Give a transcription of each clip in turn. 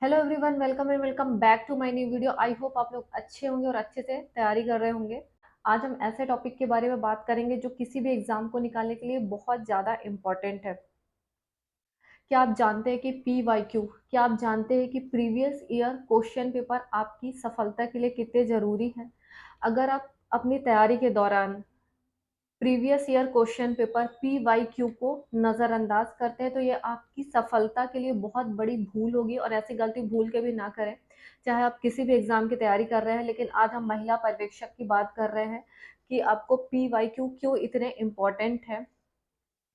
Hello everyone, welcome back to my new video. I hope आप लोग अच्छे होंगे और अच्छे से तैयारी कर रहे होंगे। आज हम ऐसे टॉपिक के बारे में बात करेंगे जो किसी भी एग्जाम को निकालने के लिए बहुत ज़्यादा इम्पोर्टेंट है। क्या आप जानते हैं कि PYQ, क्या आप जानते हैं कि प्रीवियस ईयर क्वेश्चन पेपर आपकी सफलता के लिए कितने ज़रूरी हैं? अगर आप अपनी तैयारी के दौरान previous year question paper PYQ को नज़रअंदाज करते हैं तो ये आपकी सफलता के लिए बहुत बड़ी भूल होगी, और ऐसी गलती भूल के भी ना करें। चाहे आप किसी भी एग्ज़ाम की तैयारी कर रहे हैं, लेकिन आज हम महिला पर्यवेक्षक की बात कर रहे हैं कि आपको PYQ क्यों इतने इम्पोर्टेंट है।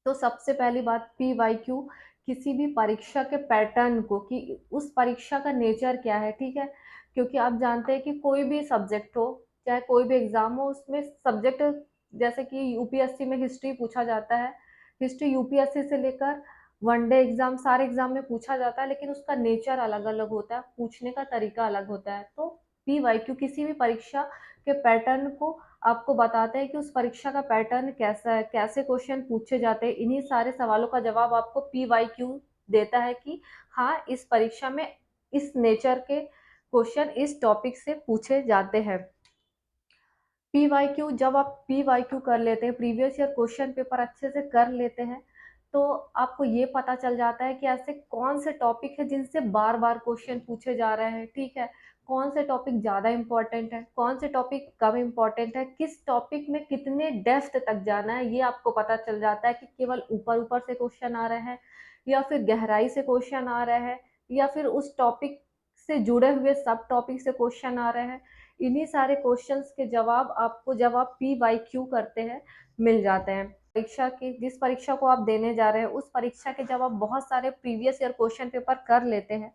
तो सबसे पहली बात, PYQ किसी भी परीक्षा के पैटर्न को, कि उस परीक्षा का नेचर क्या है, ठीक है? क्योंकि आप जानते हैं कि कोई भी सब्जेक्ट हो, चाहे कोई भी एग्ज़ाम हो, उसमें सब्जेक्ट जैसे कि यूपीएससी में हिस्ट्री पूछा जाता है। हिस्ट्री यूपीएससी से लेकर वनडे एग्ज़ाम सारे एग्ज़ाम में पूछा जाता है, लेकिन उसका नेचर अलग-अलग होता है, पूछने का तरीका अलग होता है। तो PYQ किसी भी परीक्षा के पैटर्न को आपको बताते हैं कि उस परीक्षा का पैटर्न कैसा है, कैसे क्वेश्चन पूछे जाते हैं। इन्हीं सारे सवालों का जवाब आपको PYQ देता है कि हाँ, इस परीक्षा में इस नेचर के क्वेश्चन इस टॉपिक से पूछे जाते हैं। PYQ, जब आप PYQ कर लेते हैं, प्रीवियस ईयर क्वेश्चन पेपर अच्छे से कर लेते हैं, तो आपको ये पता चल जाता है कि ऐसे कौन से टॉपिक है जिनसे बार-बार क्वेश्चन पूछे जा रहे हैं, ठीक है? कौन से टॉपिक ज़्यादा इम्पोर्टेंट है, कौन से टॉपिक कम इम्पोर्टेंट है, किस टॉपिक में कितने डेप्थ तक जाना है, ये आपको पता चल जाता है कि केवल ऊपर-ऊपर से क्वेश्चन आ रहे हैं या फिर गहराई से क्वेश्चन आ रहे हैं या फिर उस टॉपिक से जुड़े हुए सब टॉपिक से क्वेश्चन आ रहे हैं। इन्हीं सारे क्वेश्चंस के जवाब आपको, जब आप PYQ करते हैं, मिल जाते हैं। परीक्षा की, जिस परीक्षा को आप देने जा रहे हैं, उस परीक्षा के जब आप बहुत सारे प्रीवियस ईयर क्वेश्चन पेपर कर लेते हैं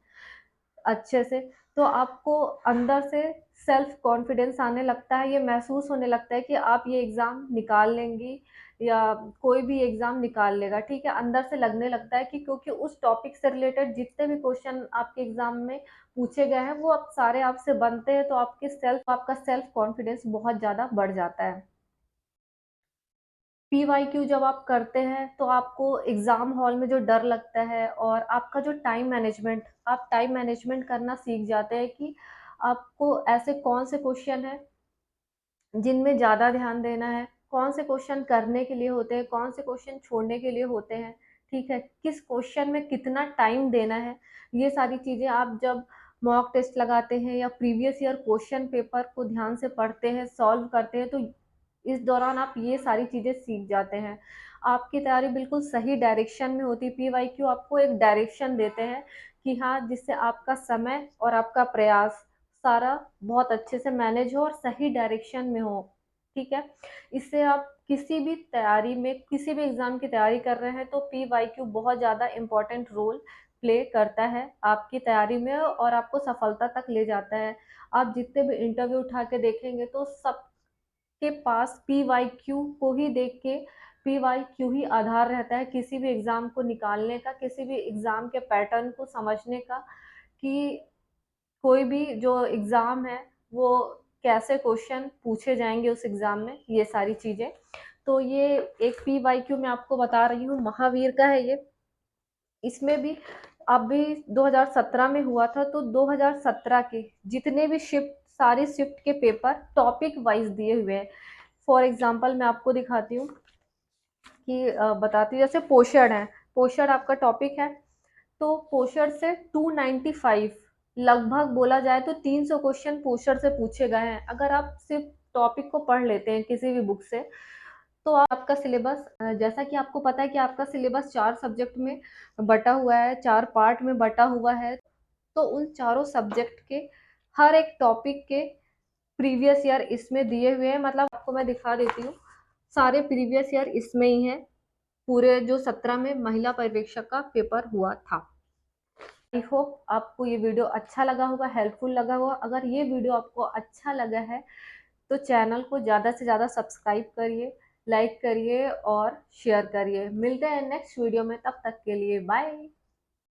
अच्छे से, तो आपको अंदर से सेल्फ कॉन्फिडेंस आने लगता है। ये महसूस होने लगता है कि आप ये एग्ज़ाम निकाल लेंगी या कोई भी एग्ज़ाम निकाल लेगा, ठीक है? अंदर से लगने लगता है कि क्योंकि उस टॉपिक से रिलेटेड जितने भी क्वेश्चन आपके एग्ज़ाम में पूछे गए हैं, वो अब सारे आपसे बनते हैं, तो आपका सेल्फ कॉन्फिडेंस बहुत ज़्यादा बढ़ जाता है। PYQ जब आप करते हैं, तो आपको एग्ज़ाम हॉल में जो डर लगता है और आपका जो आप टाइम मैनेजमेंट करना सीख जाते हैं कि आपको ऐसे कौन से क्वेश्चन हैं जिनमें ज़्यादा ध्यान देना है, कौन से क्वेश्चन करने के लिए होते हैं, कौन से क्वेश्चन छोड़ने के लिए होते हैं, ठीक है? किस क्वेश्चन में कितना टाइम देना है, ये सारी चीज़ें आप जब मॉक टेस्ट लगाते हैं या प्रीवियस ईयर क्वेश्चन पेपर को ध्यान से पढ़ते हैं, सॉल्व करते हैं, तो इस दौरान आप ये सारी चीज़ें सीख जाते हैं। आपकी तैयारी बिल्कुल सही डायरेक्शन में होती है। PYQ आपको एक डायरेक्शन देते हैं कि हाँ, जिससे आपका समय और आपका प्रयास सारा बहुत अच्छे से मैनेज हो और सही डायरेक्शन में हो, ठीक है? इससे आप किसी भी तैयारी में, किसी भी एग्ज़ाम की तैयारी कर रहे हैं, तो PYQ बहुत ज़्यादा इम्पोर्टेंट रोल प्ले करता है आपकी तैयारी में और आपको सफलता तक ले जाता है। आप जितने भी इंटरव्यू उठा के देखेंगे, तो सबके पास PYQ को ही देख के, PYQ ही आधार रहता है किसी भी एग्ज़ाम को निकालने का, किसी भी एग्ज़ाम के पैटर्न को समझने का, कि कोई भी जो एग्ज़ाम है, वो कैसे क्वेश्चन पूछे जाएँगे उस एग्ज़ाम में, ये सारी चीज़ें। तो ये एक PYQ मैं आपको बता रही हूँ, महावीर का है ये। इसमें भी अभी 2017 में हुआ था, तो 2017 के जितने भी सारी शिफ्ट के पेपर टॉपिक वाइज़ दिए हुए हैं। फॉर एग्ज़ाम्पल मैं आपको दिखाती हूँ कि बताती हूँ, जैसे पोषण है, पोषण आपका टॉपिक है, तो पोषण से 295 लगभग बोला जाए तो 300 क्वेश्चन पोषण से पूछे गए हैं। अगर आप सिर्फ टॉपिक को पढ़ लेते हैं किसी भी बुक से, तो आपका सिलेबस, जैसा कि आपको पता है कि आपका सिलेबस 4 सब्जेक्ट में बँटा हुआ है, 4 पार्ट में बँटा हुआ है, तो उन चारों सब्जेक्ट के हर एक टॉपिक के प्रीवियस ईयर इसमें दिए हुए हैं। मतलब आपको मैं दिखा देती हूँ, सारे प्रीवियस ईयर इसमें ही हैं, पूरे जो 17 में महिला पर्यवेक्षक का पेपर हुआ था। आई होप आपको ये वीडियो अच्छा लगा होगा, हेल्पफुल लगा होगा। अगर ये वीडियो आपको अच्छा लगा है, तो चैनल को ज़्यादा से ज़्यादा सब्सक्राइब करिए, लाइक करिए और शेयर करिए। मिलते हैं नेक्स्ट वीडियो में, तब तक के लिए बाय।